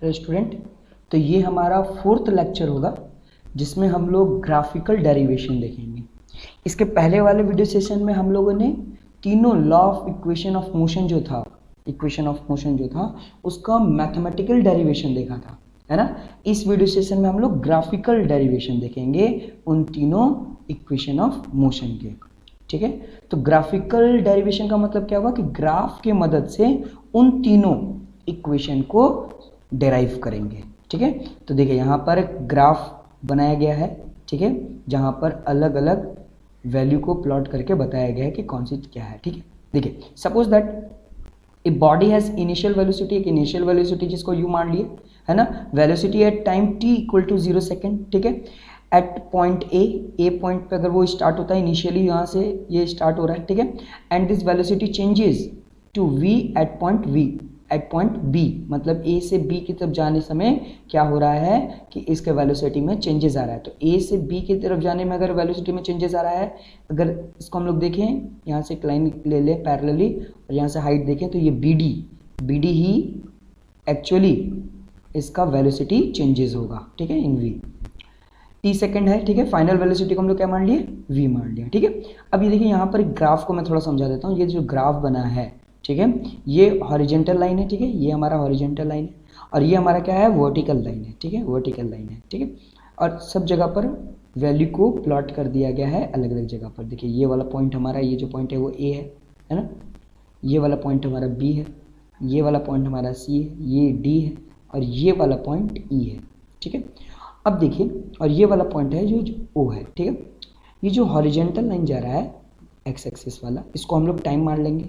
Hello student, तो ये हमारा फोर्थ लेक्चर होगा जिसमें हम लोग ग्राफिकल डेरिवेशन देखेंगे। इसके पहले वाले वीडियो सेशन में हम लोगों ने तीनों law of equation of motion जो था उसका मैथमेटिकल डेरिवेशन देखा था, है ना। इस वीडियो सेशन में हम लोग ग्राफिकल डेरिवेशन देखेंगे उन तीनों इक्वेशन ऑफ मोशन के, ठीक है। तो ग्राफिकल डेरिवेशन का मतलब क्या हुआ कि ग्राफ के मदद से उन तीनों इक्वेशन को डेराइव करेंगे, ठीक है। तो देखिए यहाँ पर एक ग्राफ बनाया गया है, ठीक है, जहाँ पर अलग अलग वैल्यू को प्लॉट करके बताया गया है कि कौन सी क्या है, ठीक है। देखिए suppose that a body has initial velocity, एक इनिशियल वेलोसिटी जिसको यू मान लिए, है ना। Velocity at time t equal to 0 second, ठीक है। एट पॉइंट ए पॉइंट पे अगर वो स्टार्ट होता है, इनिशियली यहाँ से ये स्टार्ट हो रहा है, ठीक है। And this velocity changes to v at point b, मतलब a से b की तरफ जाने समय क्या हो रहा है कि इसके वेलोसिटी में चेंजेस आ रहा है। तो a से b की तरफ जाने में अगर वेलोसिटी में चेंजेस आ रहा है, अगर इसको हम लोग देखें, यहाँ से एक लाइन ले लें पैरेलली और यहाँ से हाइट देखें, तो ये bd ही एक्चुअली इसका वेलोसिटी चेंजेस होगा, ठीक है, इन v। t सेकंड है, ठीक है। फाइनल वेलोसिटी को हम लोग क्या मान लिए, v मान लिया, ठीक है। अब ये देखिए यहाँ पर एक ग्राफ को मैं थोड़ा समझा देता हूँ। ये जो ग्राफ बना है, ठीक है, ये हॉरिजॉन्टल लाइन है, ठीक है, ये हमारा हॉरिजॉन्टल लाइन है और ये हमारा क्या है, वर्टिकल लाइन है, ठीक है, वर्टिकल लाइन है, ठीक है। और सब जगह पर वैल्यू को प्लॉट कर दिया गया है अलग अलग जगह पर। देखिए ये वाला पॉइंट हमारा, ये जो पॉइंट है वो a है ना। ये वाला पॉइंट हमारा b है, ये वाला पॉइंट हमारा c है, ये d है और ये वाला पॉइंट e है, ठीक है। अब देखिए, और ये वाला पॉइंट है जो o है, ठीक है। ये जो हॉरिजॉन्टल लाइन जा रहा है एक्स एक्सिस वाला, इसको हम लोग टाइम मान लेंगे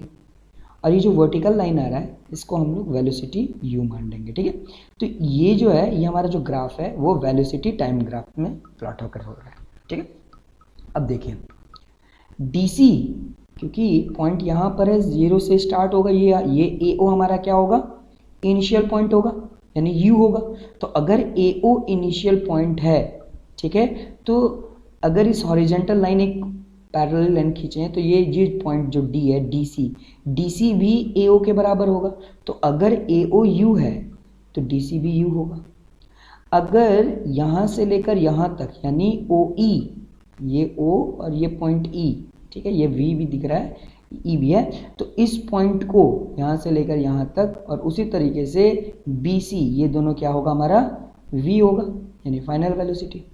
और ये जो वर्टिकल लाइन आ रहा है इसको हम लोग वेलोसिटी u मान लेंगे, ठीक है। तो ये जो है, ये हमारा जो ग्राफ है वो वेलोसिटी टाइम ग्राफ में प्लॉट होकर हो रहा है, ठीक है। अब देखिए dc, क्योंकि पॉइंट यहाँ पर है, 0 से स्टार्ट होगा, ये AO हमारा क्या होगा, इनिशियल पॉइंट होगा, यानी u होगा। तो अगर AO इनिशियल पॉइंट है, ठीक है, तो अगर इस हॉरिजॉन्टल लाइन एक पैरेलल लाइन खींचें तो ये पॉइंट जो d है, dc भी AO के बराबर होगा। तो अगर AO u है तो dc भी u होगा। अगर यहाँ से लेकर यहाँ तक यानी OE, ये O और ये पॉइंट E, ठीक है, ये V भी दिख रहा है, E भी है, तो इस पॉइंट को यहाँ से लेकर यहाँ तक और उसी तरीके से BC, ये दोनों क्या होगा, हमारा V होगा, यानी फाइनल वेलोसिटी।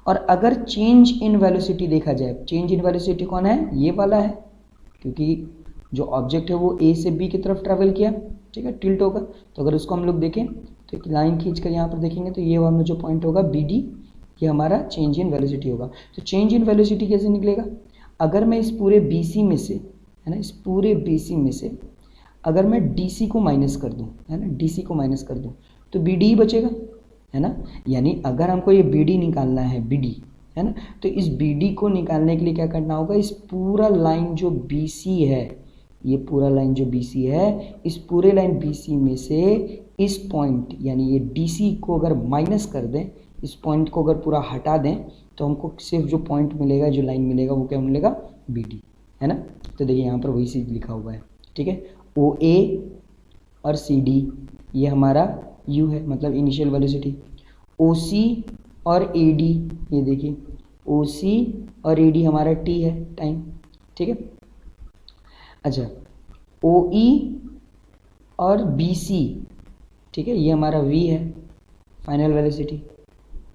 और अगर चेंज इन वेलोसिटी देखा जाए, चेंज इन वेलोसिटी कौन है, ये वाला है, क्योंकि जो ऑब्जेक्ट है वो A से B की तरफ ट्रैवल किया, ठीक है, टिल्ट होगा। तो अगर उसको हम लोग देखें तो एक लाइन खींचकर यहाँ पर देखेंगे तो ये वाला जो पॉइंट होगा BD, ये हमारा चेंज इन वेलोसिटी होगा। तो चेंज इन वेलोसिटी कैसे निकलेगा, अगर मैं इस पूरे BC में से, है ना, इस पूरे BC में से अगर मैं DC को माइनस कर दूँ, है ना, DC को माइनस कर दूँ तो BD ही बचेगा, है ना। यानी अगर हमको ये BD निकालना है, BD, है ना, तो इस BD को निकालने के लिए क्या करना होगा, इस पूरा लाइन जो BC है, ये पूरा लाइन जो BC है, इस पूरे लाइन BC में से इस पॉइंट यानी ये DC को अगर माइनस कर दें, इस पॉइंट को अगर पूरा हटा दें, तो हमको सिर्फ जो पॉइंट मिलेगा, जो लाइन मिलेगा वो क्या मिलेगा, BD, है ना। तो देखिए यहाँ पर वही चीज़ लिखा हुआ है, ठीक है। OA और CD ये हमारा U है, मतलब इनिशियल वेलोसिटी। OC और AD, ये देखिए OC और AD हमारा T है, टाइम, ठीक है। अच्छा, OE और BC, ठीक है, ये हमारा V है, फाइनल वेलोसिटी,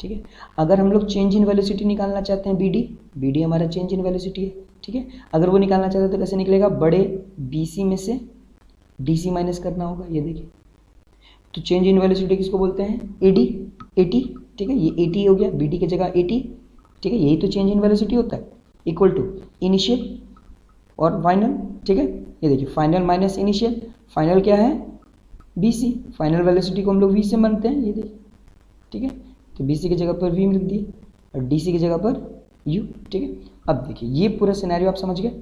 ठीक है। अगर हम लोग चेंज इन वेलोसिटी निकालना चाहते हैं, BD हमारा चेंज इन वेलोसिटी है, ठीक है। अगर वो निकालना चाहते हैं तो कैसे निकलेगा, बड़े BC में से DC माइनस करना होगा, ये देखिए। तो चेंज इन वेलोसिटी किसको बोलते हैं, AT, ठीक है, ये AT हो गया, BD की जगह AT, ठीक है। यही तो चेंज इन वेलोसिटी होता है, इक्वल टू इनिशियल और फाइनल, ठीक है। ये देखिए फाइनल माइनस इनिशियल, फाइनल क्या है, BC, फाइनल वेलोसिटी को हम लोग V से मानते हैं, ये देखिए, ठीक है। तो BC की जगह पर V लिख दिए और DC की जगह पर U, ठीक है। अब देखिए ये पूरा सिनेरियो आप समझ गए,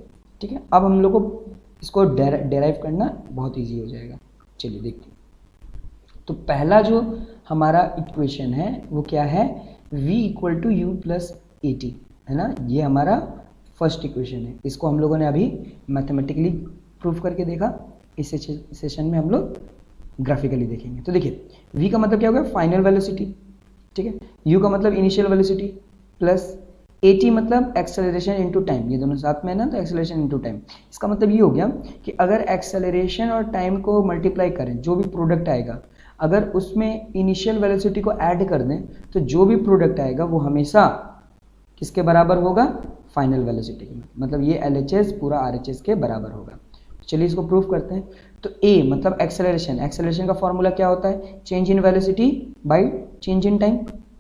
ठीक है। अब हम लोग को इसको डेराइव करना बहुत इजी हो जाएगा। चलिए देखते हैं। तो पहला जो हमारा इक्वेशन है वो क्या है, V equal to U plus AT, है ना, ये हमारा फर्स्ट इक्वेशन है। इसको हम लोगों ने अभी मैथमेटिकली प्रूफ करके देखा। इस सेशन में हम लोग ग्राफिकली देखेंगे। तो देखिए v का मतलब क्या होगा, फाइनल वेलोसिटी, ठीक है, u का मतलब इनिशियल वेलोसिटी, प्लस at मतलब एक्सेलरेशन इनटू टाइम, ये दोनों साथ में है ना, तो एक्सेलरेशन इनटू टाइम। इसका मतलब ये हो गया कि अगर एक्सेलरेशन और टाइम को मल्टीप्लाई करें, जो भी प्रोडक्ट आएगा, अगर उसमें इनिशियल वेलोसिटी को ऐड कर दें, तो जो भी प्रोडक्ट आएगा वो हमेशा किसके बराबर होगा, फाइनल वेलोसिटी के। मतलब ये LHS पूरा RHS के बराबर होगा। चलिए इसको प्रूफ करते हैं। तो a मतलब एक्सेलरेशन, एक्सेलरेशन का फॉर्मूला क्या होता है, change in velocity by change in time,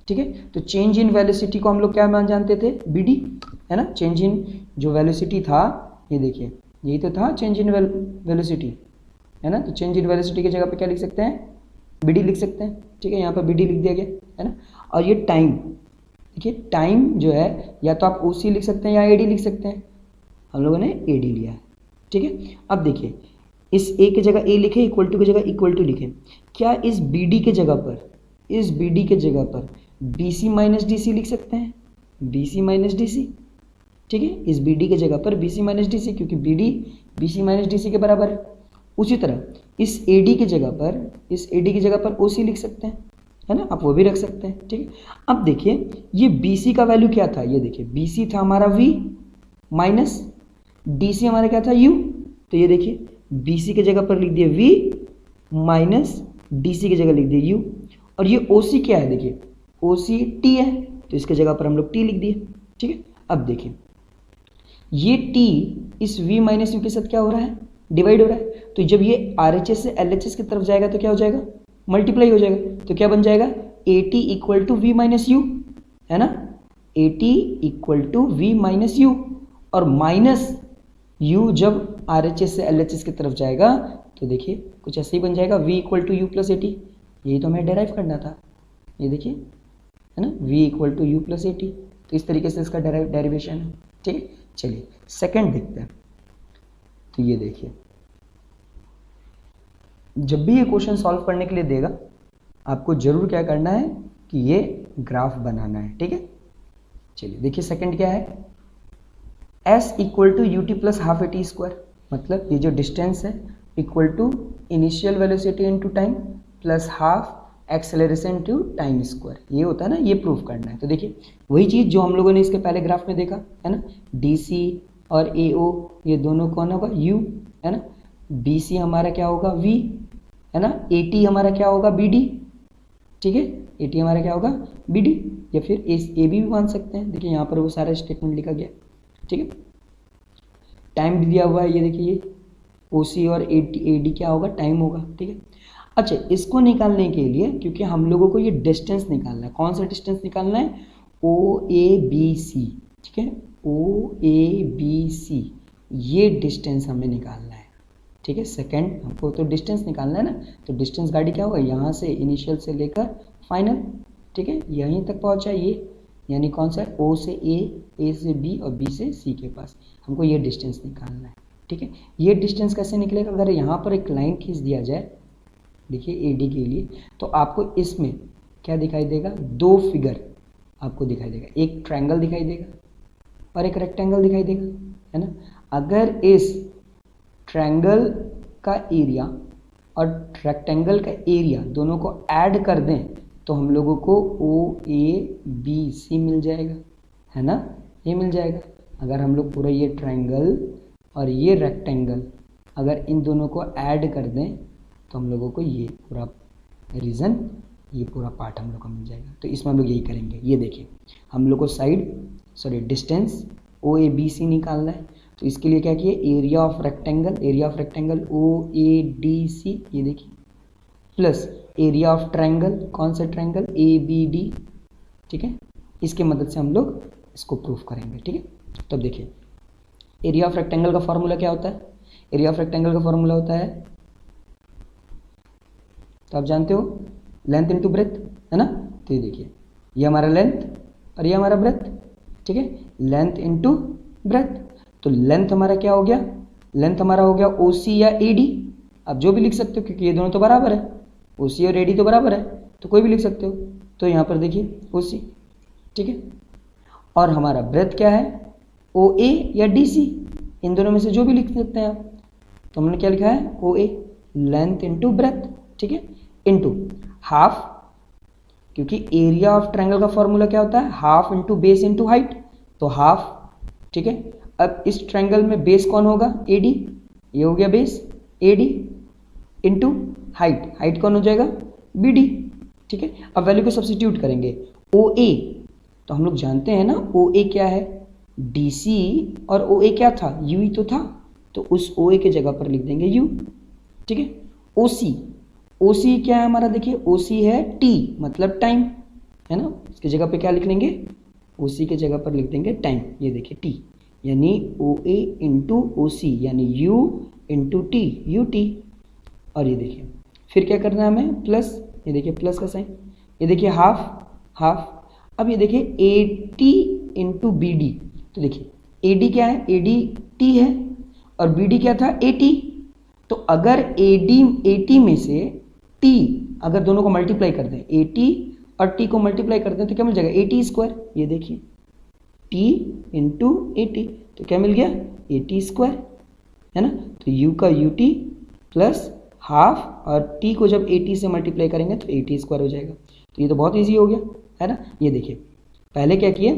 ठीक है। तो चेंज इन वेलोसिटी को हम लोग क्या मान जानते थे, BD, है ना। चेंज इन जो वेलोसिटी था, ये देखिए यही तो था चेंज इन वेलोसिटी, है ना। तो चेंज इन वेलोसिटी की जगह पे क्या लिख सकते हैं, BD लिख सकते हैं, ठीक है। यहाँ पर BD लिख दिया गया, है ना। और ये टाइम, देखिए टाइम जो है या तो आप OC लिख सकते हैं या AD लिख सकते हैं, हम लोगों ने AD लिया है, ठीक है। अब देखिए इस A की जगह A लिखे, इक्वल टू की जगह इक्वल टू लिखे, क्या इस BD के जगह पर, इस BD के जगह पर BC माइनस DC लिख सकते हैं, BC माइनस DC, ठीक है। इस BD के जगह पर BC माइनस DC, क्योंकि BD BC माइनस DC के बराबर है। उसी तरह इस AD की जगह पर, इस AD की जगह पर OC लिख सकते हैं, है ना, आप वो भी रख सकते हैं, ठीक है। अब देखिए ये BC का वैल्यू क्या था, ये देखिए BC था हमारा V माइनस DC हमारा क्या था U, तो ये देखिए BC की जगह पर लिख दिए V माइनस DC की जगह लिख दिए U, और ये OC क्या है, देखिए OC T है, तो इसके जगह पर हम लोग T लिख दिए, ठीक है। अब देखिए ये T इस V माइनस U के साथ क्या हो रहा है, डिवाइड हो रहा है। तो जब ये RHS से LHS की तरफ जाएगा तो क्या हो जाएगा, मल्टीप्लाई हो जाएगा। तो क्या बन जाएगा, AT equal to V minus U, है ना, AT equal to V minus U, और माइनस U जब RHS से LHS की तरफ जाएगा तो देखिए कुछ ऐसे ही बन जाएगा, V equal to U plus AT, यही तो हमें डेराइव करना था, ये देखिए, है ना, V equal to U plus AT। तो इस तरीके से इसका डेरिवेशन है, ठीक है। चलिए सेकंड देखते हैं। तो ये देखिए जब भी ये क्वेश्चन सॉल्व करने के लिए देगा, आपको जरूर क्या करना है कि ये ग्राफ बनाना है, ठीक है। चलिए देखिए सेकंड क्या है, S equal to UT plus half AT square, मतलब ये जो डिस्टेंस है equal to initial velocity into time plus half acceleration to time square, ये होता है ना, ये प्रूफ करना है। तो देखिए वही चीज़ जो हम लोगों ने इसके पहले ग्राफ में देखा है ना, DC और AO ये दोनों कौन होगा, U, है ना, BC हमारा क्या होगा V, है ना, AT हमारा क्या होगा BD, ठीक है, AT हमारा क्या होगा BD, या फिर AB भी मान सकते हैं। देखिए यहाँ पर वो सारा स्टेटमेंट लिखा गया, ठीक है। टाइम भी दिया हुआ है, ये देखिए ये OC और AD क्या होगा, टाइम होगा, ठीक है। अच्छा इसको निकालने के लिए, क्योंकि हम लोगों को ये डिस्टेंस निकालना है, कौन सा डिस्टेंस निकालना है, OABC, ठीक है, OABC ये डिस्टेंस हमें निकालना है, ठीक है। सेकंड हमको तो डिस्टेंस निकालना है ना, तो डिस्टेंस गाड़ी क्या होगा, यहाँ से इनिशियल से लेकर फाइनल, ठीक है, यहीं तक पहुँचा ये, यानी कौन सा है, O से A से B और B से C के पास, हमको ये डिस्टेंस निकालना है, ठीक है। ये डिस्टेंस कैसे निकलेगा, अगर यहाँ पर एक लाइन खींच दिया जाए, देखिए AD के लिए, तो आपको इसमें क्या दिखाई देगा, दो फिगर आपको दिखाई देगा, एक ट्रायंगल दिखाई देगा और एक रेक्टेंगल दिखाई देगा, है ना। अगर इस ट्रायंगल का एरिया और रेक्टेंगल का एरिया दोनों को ऐड कर दें तो हम लोगों को OABC मिल जाएगा, है ना, ये मिल जाएगा। अगर हम लोग पूरा ये ट्रायंगल और ये रेक्टेंगल अगर इन दोनों को ऐड कर दें तो हम लोगों को ये पूरा रीजन, ये पूरा पार्ट हम लोग को मिल जाएगा। तो इसमें हम लोग यही करेंगे। ये देखिए हम लोग को डिस्टेंस OABC निकालना है, तो इसके लिए क्या किए, एरिया ऑफ रेक्टेंगल OADC, ये देखिए, प्लस एरिया ऑफ ट्रायंगल, कौन सा ट्रायंगल, ABD, ठीक है। इसके मदद से हम लोग इसको प्रूफ करेंगे, ठीक है। तब देखिए एरिया ऑफ रेक्टेंगल का फॉर्मूला क्या होता है, एरिया ऑफ रेक्टेंगल का फॉर्मूला होता है, तो आप जानते हो, लेंथ इनटू ब्रेथ, है ना। तो ये देखिए ये हमारा लेंथ और ये हमारा ब्रेथ, ठीक है, लेंथ इनटू ब्रेथ। तो लेंथ हमारा क्या हो गया, लेंथ हमारा हो गया OC या AD, आप जो भी लिख सकते हो क्योंकि ये दोनों तो बराबर है, OC और AD तो बराबर है, तो कोई भी लिख सकते हो। तो यहाँ पर देखिए OC, ठीक है, और हमारा ब्रेथ क्या है, OA या DC, इन दोनों में से जो भी लिख सकते हैं आप। तो हमने क्या लिखा है, OA, लेंथ इनटू ब्रेथ, ठीक ठीक है, इनटू हाफ, क्योंकि एरिया ऑफ ट्रायंगल का फॉर्मूला क्या होता है, half into base into height, तो हाफ, ठीक है। अब इस ट्रायंगल में बेस कौन होगा, AD, ये हो गया base AD into height, height कौन हो जाएगा, BD, ठीक है। अब वैल्यू को सब्स्टिट्यूट करेंगे, OA, तो हम लोग जानते हैं ना OA क्या है, DC, और OA क्या था, U ही तो था, तो उस OA के जगह पर लिख देंगे U, ठीक है। OC क्या है हमारा, देखिए OC है T, मतलब टाइम, है ना, इसकी जगह पे क्या लिख लेंगे, OC के जगह पर लिख देंगे टाइम, ये देखिए T, यानी OA इंटू OC, यानी U इंटू T, UT। और ये देखिए फिर क्या करना है हमें, प्लस, ये देखिए प्लस का साइन, ये देखिए हाफ हाफ। अब ये देखिए AT इंटू BD, तो देखिए AD क्या है, AD T है, और BD क्या था, AT। तो अगर AT में से T अगर दोनों को मल्टीप्लाई कर दें, AT और T को मल्टीप्लाई कर दें तो क्या मिल जाएगा, AT स्क्वायर, ये देखिए T इंटू AT, तो क्या मिल गया, AT स्क्वायर, है ना। तो U का UT प्लस हाफ, और T को जब AT से मल्टीप्लाई करेंगे तो AT स्क्वायर हो जाएगा। तो ये तो बहुत ईजी हो गया, है ना। ये देखिए पहले क्या किए,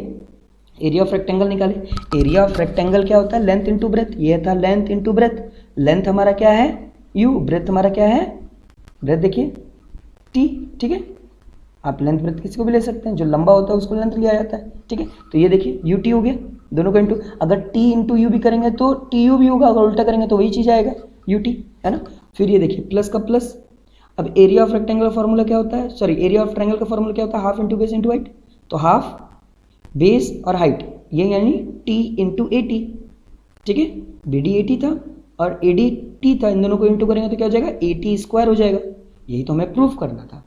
एरिया ऑफ रेक्टेंगल निकाले। एरिया ऑफ रेक्टेंगल क्या होता है, लेंथ इंटू ब्रेथ, ये था लेंथ इंटू ब्रेथ। लेंथ हमारा क्या है U, ब्रेथ हमारा क्या है, ब्रेथ देखिए T, ठीक है। आप लेंथ ब्रेथ किसी को भी ले सकते हैं, जो लंबा होता है उसको लेंथ लिया जाता है, ठीक है। तो ये देखिए UT हो गया, दोनों का इंटू, अगर T इंटू U भी करेंगे तो TU भी होगा, अगर उल्टा करेंगे तो वही चीज़ आएगा UT, है ना। फिर ये देखिए प्लस का प्लस। अब एरिया ऑफ रेक्टेंगल का फॉर्मूला क्या होता है, सॉरी एरिया ऑफ ट्रायंगल का फॉर्मूला क्या होता है, half into base into height, तो हाफ बेस और हाइट, ये यानी T इंटू AT, ठीक है। BD AT था और AD T था, इन दोनों को इंटू करेंगे तो क्या हो जाएगा, AT स्क्वायर हो जाएगा। यही तो हमें प्रूफ करना था,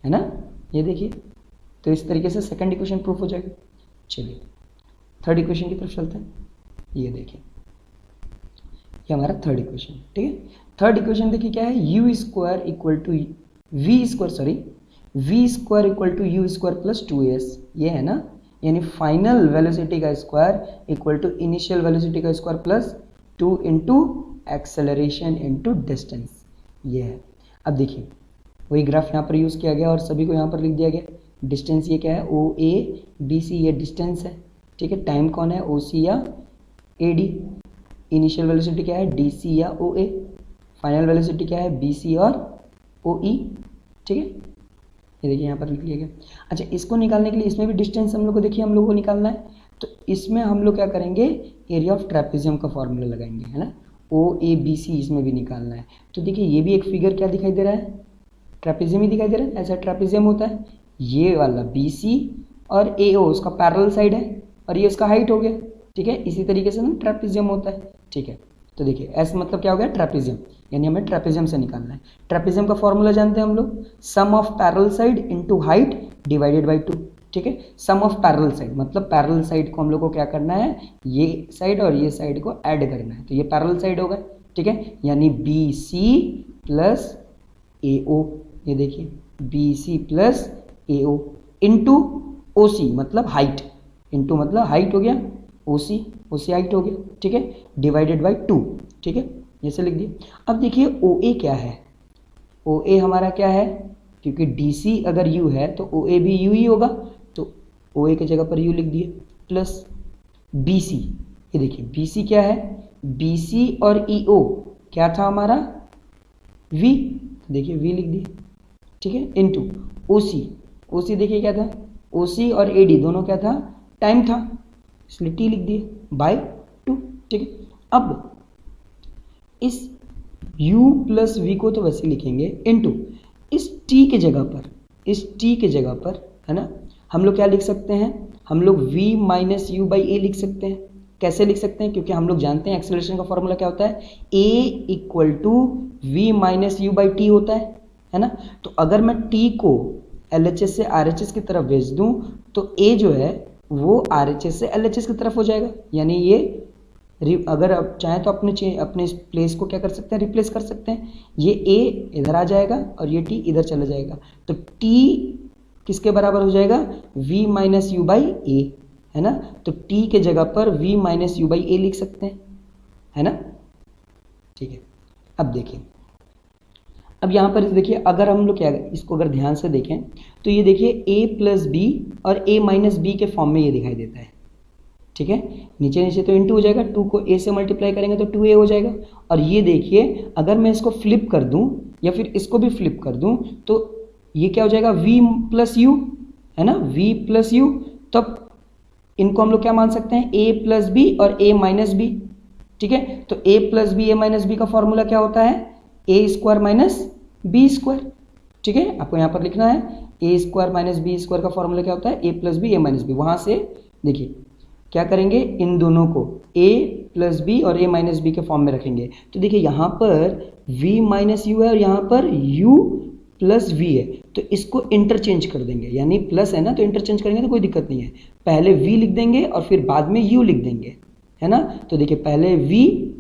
है ना। ये देखिए तो इस तरीके से सेकंड इक्वेशन प्रूफ हो जाएगा। चलिए थर्ड इक्वेशन की तरफ चलते हैं। ये देखिए ये हमारा थर्ड इक्वेशन, ठीक है। थर्ड इक्वेशन देखिए क्या है, U square equal to V square equal to U square plus 2AS, ये है ना, यानी फाइनल वेलोसिटी का square equal to initial velocity का square plus 2 into acceleration into distance, ये है। अब देखिए वही ग्राफ यहाँ पर यूज़ किया गया और सभी को यहाँ पर लिख दिया गया। डिस्टेंस ये क्या है, OA BC, ये डिस्टेंस है, ठीक है। टाइम कौन है, OC या AD। इनिशियल वेलोसिटी क्या है, DC या OA। फाइनल वेलोसिटी क्या है, BC और OE, ठीक है। ये देखिए यहाँ पर लिख लिया गया। अच्छा इसको निकालने के लिए इसमें भी डिस्टेंस हम लोग को देखिए हम लोग को निकालना है, तो इसमें हम लोग क्या करेंगे, एरिया ऑफ ट्रेपेजियम का फॉर्मूला लगाएंगे, है ना। OABC इसमें भी निकालना है। तो देखिए ये भी एक फिगर क्या दिखाई दे रहा है, ट्रेपेजियम ही दिखाई दे रहा है, ऐसा ट्रेपेजियम होता है। ये वाला BC और AO उसका पैरेलल साइड है और ये उसका हाइट हो गया, ठीक है। इसी तरीके से ना ट्रेपेजियम होता है, ठीक है। तो देखिए S मतलब क्या हो गया, ट्रेपेजियम, यानी हमें ट्रेपेजियम से निकालना है। ट्रेपेजियम का फॉर्मूला जानते हैं हम लोग, sum of parallel side into height divided by 2, ठीक है। सम ऑफ पैरेलल साइड मतलब पैरेलल साइड को हम लोग को क्या करना है, ये साइड और ये साइड को ऐड करना है, तो ये पैरेलल साइड होगा, ठीक है। यानी BC प्लस AO, ये देखिए BC plus AO into OC मतलब हाइट, इंटू मतलब हाइट हो गया, OC हाइट हो गया, ठीक है, डिवाइडेड बाय 2, ठीक है, जैसे लिख दिए। अब देखिए OA क्या है, OA हमारा क्या है, क्योंकि DC अगर U है तो OA भी U ही होगा, तो OA के जगह पर U लिख दिए प्लस BC, ये देखिए BC क्या है, BC और EO क्या था हमारा V, देखिए V लिख दिए, ठीक है, इनटू OC देखिए क्या था, OC और AD दोनों क्या था, टाइम था, इसलिए T लिख दिए बाय 2, ठीक है। अब इस U प्लस V को तो वैसे लिखेंगे इनटू इस T के जगह पर, है ना, हम लोग क्या लिख सकते हैं, हम लोग V minus U by A लिख सकते हैं। कैसे लिख सकते हैं, क्योंकि हम लोग जानते हैं एक्सेलरेशन का फॉर्मूला क्या होता है, A equal to V minus U by T होता है ना। तो अगर मैं T को LHS से RHS की तरफ भेज दूं तो A जो है वो RHS से LHS की तरफ हो जाएगा, यानी ये अगर आप चाहें तो अपने प्लेस को क्या कर सकते हैं, रिप्लेस कर सकते हैं। ये A इधर आ जाएगा और ये T इधर चला जाएगा, तो T किसके बराबर हो जाएगा, V minus U by A, है ना। तो T के जगह पर V minus U by A लिख सकते हैं, है ना, ठीक है। अब देखिए अब यहाँ पर देखिए, अगर हम लोग क्या इसको अगर ध्यान से देखें तो ये देखिए a प्लस बी और a माइनस बी के फॉर्म में ये दिखाई देता है, ठीक है। नीचे नीचे तो इंटू हो जाएगा, 2 को a से मल्टीप्लाई करेंगे तो 2a हो जाएगा। और ये देखिए अगर मैं इसको फ्लिप कर दूं या फिर इसको भी फ्लिप कर दूं तो ये क्या हो जाएगा, v प्लस यू, है ना, v प्लस यू। तब इनको हम लोग क्या मान सकते हैं, a प्लस बी और a माइनस बी, ठीक है। तो a plus B, a minus B का फॉर्मूला क्या होता है, a square minus B square, ठीक है। आपको यहाँ पर लिखना है a square minus B square का फॉर्मूला क्या होता है, a plus B, a minus B. वहाँ से देखिए क्या करेंगे, इन दोनों को a प्लस बी और a माइनस बी के फॉर्म में रखेंगे। तो देखिए यहाँ पर v माइनस यू है और यहाँ पर u प्लस v है, तो इसको इंटरचेंज कर देंगे, यानी प्लस है ना तो इंटरचेंज करेंगे तो कोई दिक्कत नहीं है। पहले v लिख देंगे और फिर बाद में u लिख देंगे, है ना। तो देखिए पहले v,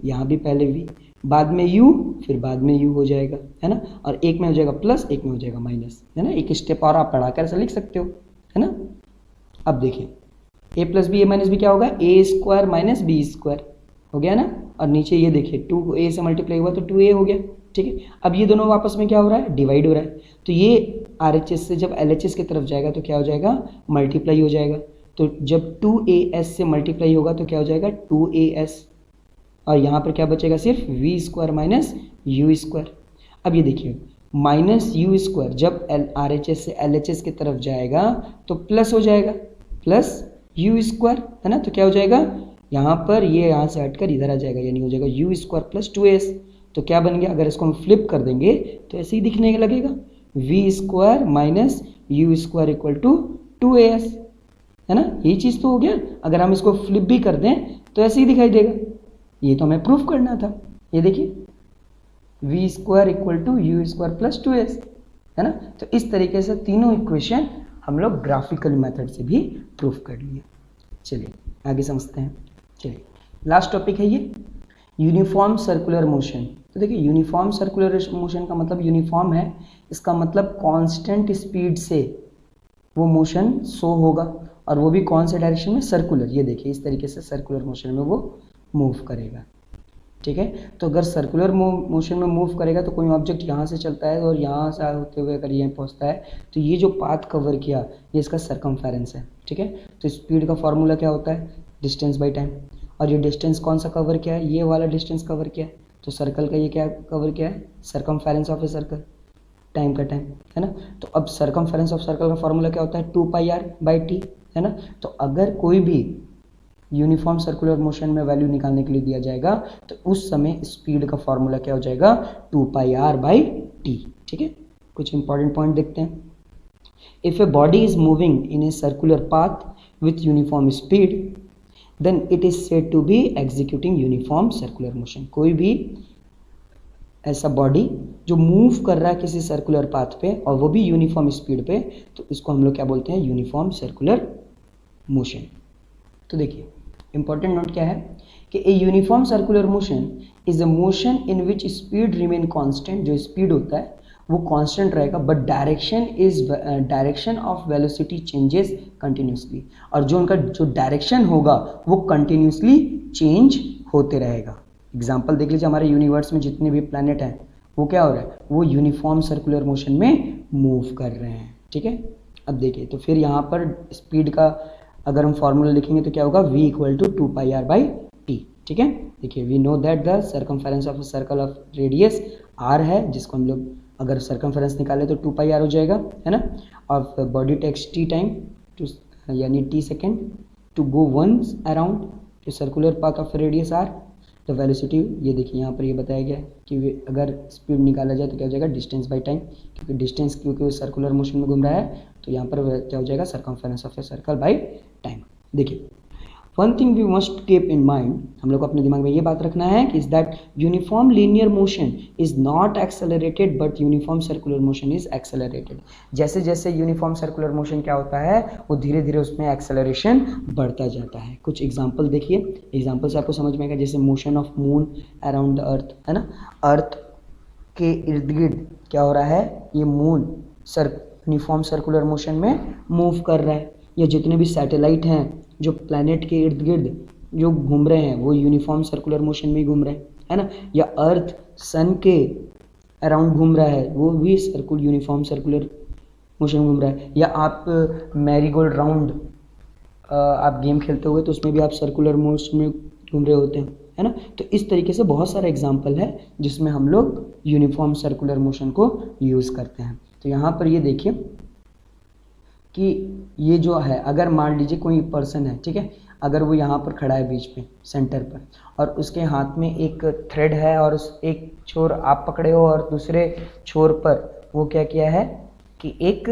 यहाँ भी पहले v, बाद में u, फिर बाद में u हो जाएगा, है ना। और एक में हो जाएगा प्लस, एक में हो जाएगा माइनस, है ना। एक स्टेप और आप बढ़ाकर ऐसा लिख सकते हो, है ना। अब देखिए a plus B, a minus B क्या होगा, a square minus B square हो गया ना। और नीचे ये देखिए 2 को a से मल्टीप्लाई हुआ तो 2a हो गया, ठीक है। अब ये दोनों आपस में क्या हो रहा है, डिवाइड हो रहा है। तो ये RHS से जब LHS की तरफ जाएगा तो क्या हो जाएगा, मल्टीप्लाई हो जाएगा। तो जब 2as से मल्टीप्लाई होगा तो क्या हो जाएगा, 2as। और यहाँ पर क्या बचेगा, सिर्फ v square minus U square. अब ये देखिए माइनस यू स्क्वायर जब RHS से LHS की तरफ जाएगा तो प्लस हो जाएगा, प्लस यू स्क्वायर, है ना। तो क्या हो जाएगा, यहाँ पर ये यहाँ से हटकर इधर आ जाएगा, यानी हो जाएगा यू स्क्वायर प्लस 2s। तो क्या बन गया, अगर इसको हम फ्लिप कर देंगे तो ऐसे ही दिखने लगेगा, v square minus U square equal to 2as, है ना। यही चीज़ तो हो गया। अगर हम इसको फ्लिप भी कर दें तो ऐसे ही दिखाई देगा। ये तो हमें प्रूफ करना था। ये देखिए v square equal to U square plus 2s, है ना। तो इस तरीके से तीनों इक्वेशन हम लोग ग्राफिकल मेथड से भी प्रूफ कर लिए। चलिए आगे समझते हैं। चलिए लास्ट टॉपिक है ये यूनिफॉर्म सर्कुलर मोशन। तो देखिए यूनिफॉर्म सर्कुलर मोशन का मतलब यूनिफॉर्म है, इसका मतलब कांस्टेंट स्पीड से वो मोशन शो होगा, और वो भी कौन से डायरेक्शन में, सर्कुलर। ये देखिए इस तरीके से सर्कुलर मोशन में वो मूव करेगा, ठीक है। तो अगर सर्कुलर मोशन में मूव करेगा तो कोई ऑब्जेक्ट यहाँ से चलता है और यहाँ से होते हुए अगर यहाँ पहुँचता है तो ये जो पाथ कवर किया ये इसका सरकमफेरेंस है, ठीक है। तो स्पीड का फॉर्मूला क्या होता है, डिस्टेंस बाई टाइम। और ये डिस्टेंस कौन सा कवर किया है, ये वाला डिस्टेंस कवर किया है। तो सर्कल का ये क्या कवर किया है, circumference of a circle, time का टाइम, है ना। तो अब सरकमफेरेंस ऑफ सर्कल का फॉर्मूला क्या होता है, 2πr/t, है ना। तो अगर कोई भी यूनिफॉर्म सर्कुलर मोशन में वैल्यू निकालने के लिए दिया जाएगा तो उस समय स्पीड का फॉर्मूला क्या हो जाएगा, 2πr/t, ठीक है। कुछ इंपॉर्टेंट पॉइंट देखते हैं। If a body is moving in a circular path with uniform speed then it is said to be executing uniform circular motion. कोई भी ऐसा बॉडी जो मूव कर रहा है किसी सर्कुलर पाथ पे और वो भी यूनिफॉर्म स्पीड पे, तो इसको हम लोग क्या बोलते हैं, यूनिफॉर्म सर्कुलर मोशन। तो देखिए इंपॉर्टेंट नोट क्या है कि a uniform circular motion is a motion in which speed remain constant. जो स्पीड होता है वो कांस्टेंट रहेगा, but direction of velocity changes continuously. और जो उनका जो डायरेक्शन होगा वो कंटिन्यूसली चेंज होते रहेगा। एग्जाम्पल देख लीजिए, हमारे यूनिवर्स में जितने भी प्लैनेट हैं वो क्या हो रहा है, वो यूनिफॉर्म सर्कुलर मोशन में मूव कर रहे हैं, ठीक है। अब देखिए तो फिर यहाँ पर स्पीड का अगर हम फॉर्मूला लिखेंगे तो क्या होगा, v इक्वल टू 2πr/t, ठीक है। देखिए we know that the circumference of a circle of radius r है, जिसको हम लोग अगर सर्कमफेरेंस निकाले तो 2πr हो जाएगा, है ना। और body takes t time to, यानी t second to go once around to circular path of radius r। तो वेलोसिटी ये देखिए यहाँ पर ये बताया गया है कि अगर स्पीड निकाला जाए तो क्या हो जाएगा, डिस्टेंस बाई टाइम, क्योंकि डिस्टेंस क्योंकि वो सर्कुलर मोशन में घूम रहा है तो यहाँ पर क्या हो जाएगा, circumference of a circle by time. देखिए one thing we must keep in mind, हम लोग को अपने दिमाग में ये बात रखना है कि is that uniform linear motion is not accelerated but uniform circular motion is accelerated. जैसे जैसे यूनिफॉर्म सर्कुलर मोशन क्या होता है वो धीरे धीरे उसमें एक्सेलरेशन बढ़ता जाता है। कुछ एग्जाम्पल देखिए, एग्जाम्पल से आपको समझ में आएगा। जैसे motion of moon around the earth, है ना। अर्थ के इर्द गिर्द क्या हो रहा है, ये मून यूनिफॉर्म सर्कुलर मोशन में मूव कर रहा है। या जितने भी सैटेलाइट हैं जो प्लैनेट के इर्द गिर्द जो घूम रहे हैं वो यूनिफॉर्म सर्कुलर मोशन में ही घूम रहे हैं, है ना। या अर्थ सन के अराउंड घूम रहा है वो भी सर्कुलर यूनिफॉर्म सर्कुलर मोशन घूम रहा है। या आप मैरीगोल्ड राउंड आप गेम खेलते हुए तो उसमें भी आप सर्कुलर मोशन में घूम रहे होते हैं, है ना। तो इस तरीके से बहुत सारे एग्जाम्पल है जिसमें हम लोग यूनिफॉर्म सर्कुलर मोशन को यूज़ करते हैं। तो यहाँ पर ये देखिए कि ये जो है, अगर मान लीजिए कोई पर्सन है, ठीक है, अगर वो यहाँ पर खड़ा है बीच में सेंटर पर और उसके हाथ में एक थ्रेड है और उस एक छोर आप पकड़े हो और दूसरे छोर पर वो क्या किया है कि एक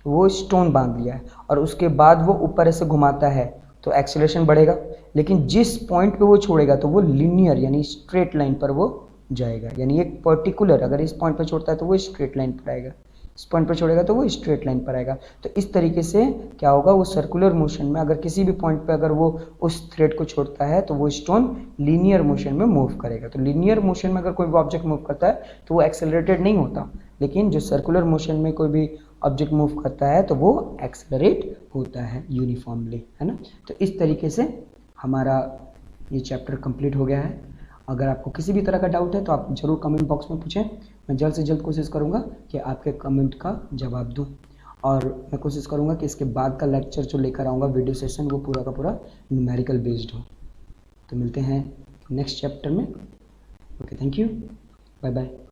वो स्टोन बांध लिया है और उसके बाद वो ऊपर ऐसे घुमाता है तो एक्सेलरेशन बढ़ेगा, लेकिन जिस पॉइंट पे वो छोड़ेगा तो वो लिनियर यानी स्ट्रेट लाइन पर वो जाएगा। यानी एक पर्टिकुलर अगर इस पॉइंट पर छोड़ता है तो वो स्ट्रेट लाइन पर आएगा, इस पॉइंट पर छोड़ेगा तो वो स्ट्रेट लाइन पर आएगा। तो इस तरीके से क्या होगा, वो सर्कुलर मोशन में अगर किसी भी पॉइंट पे अगर वो उस थ्रेड को छोड़ता है तो वो स्टोन लीनियर मोशन में मूव करेगा। तो लीनियर मोशन में अगर कोई भी ऑब्जेक्ट मूव करता है तो वो एक्सेलरेटेड नहीं होता, लेकिन जो सर्कुलर मोशन में कोई भी ऑब्जेक्ट मूव करता है तो वो एक्सेलरेट होता है यूनिफॉर्मली, है ना। तो इस तरीके से हमारा ये चैप्टर कंप्लीट हो गया है। अगर आपको किसी भी तरह का डाउट है तो आप ज़रूर कमेंट बॉक्स में पूछें, मैं जल्द से जल्द कोशिश करूँगा कि आपके कमेंट का जवाब दूँ। और मैं कोशिश करूँगा कि इसके बाद का लेक्चर जो लेकर आऊँगा वीडियो सेशन वो पूरा का पूरा न्यूमेरिकल बेस्ड हो। तो मिलते हैं नेक्स्ट चैप्टर में। Okay, thank you, bye bye.